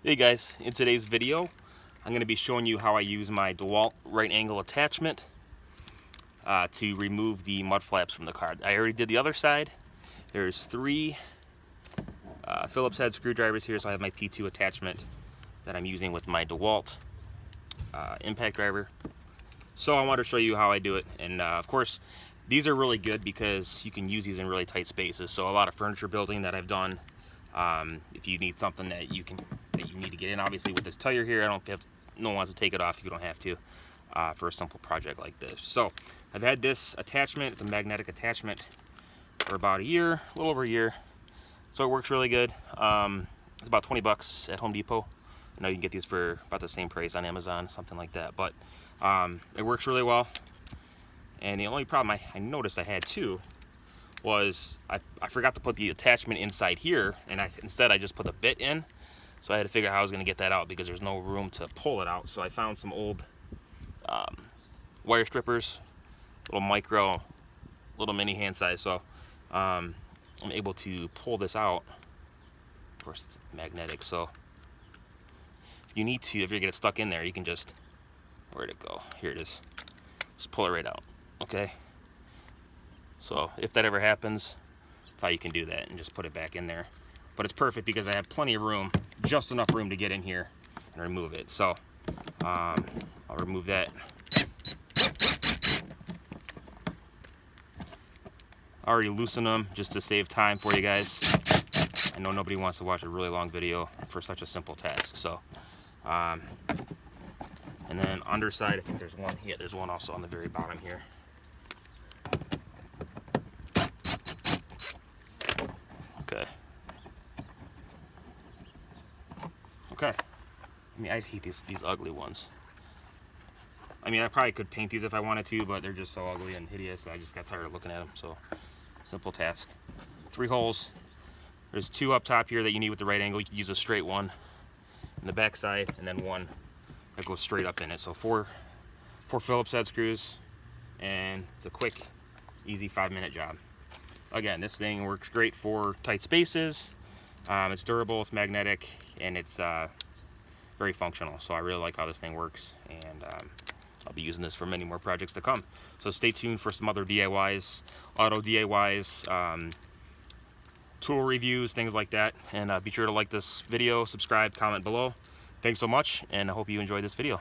Hey guys, in today's video I'm going to be showing you how I use my DeWalt right angle attachment to remove the mud flaps from the car. I already did the other side. There's three Phillips head screwdrivers here, so I have my P2 attachment that I'm using with my DeWalt impact driver. So I wanted to show you how I do it, and of course these are really good because you can use these in really tight spaces. So a lot of furniture building that I've done, if you need something that you need to get in, obviously with this tire here, no one wants to take it off if you don't have to for a simple project like this. So I've had this attachment, it's a magnetic attachment, for about a year, a little over a year. So it works really good. It's about 20 bucks at Home Depot. I know you can get these for about the same price on Amazon, something like that, but it works really well. And the only problem I noticed I had too was I forgot to put the attachment inside here, and instead I just put the bit in. So I had to figure out how I was going to get that out because there's no room to pull it out. So I found some old wire strippers, little mini hand size. So I'm able to pull this out. Of course, it's magnetic. So if you need to, if you're getting stuck in there, you can just, where'd it go? Here it is. Just pull it right out. Okay. So if that ever happens, that's how you can do that and just put it back in there. But it's perfect because I have plenty of room, just enough room to get in here and remove it. So I'll remove that. I already loosened them just to save time for you guys. I know nobody wants to watch a really long video for such a simple task. So, and then underside, I think there's one. Yeah, there's one also on the very bottom here. Okay. Okay. I mean, I hate these ugly ones. I mean, I probably could paint these if I wanted to, but they're just so ugly and hideous that I just got tired of looking at them. So, simple task. 3 holes. There's 2 up top here that you need with the right angle. You can use a straight one in the back side, and then one that goes straight up in it. So 4 Phillips head screws, and it's a quick, easy 5-minute job. Again, this thing works great for tight spaces. It's durable, it's magnetic, and it's very functional. So I really like how this thing works, and I'll be using this for many more projects to come. So stay tuned for some other DIYs, auto DIYs, tool reviews, things like that. And be sure to like this video, subscribe, comment below. Thanks so much, and I hope you enjoyed this video.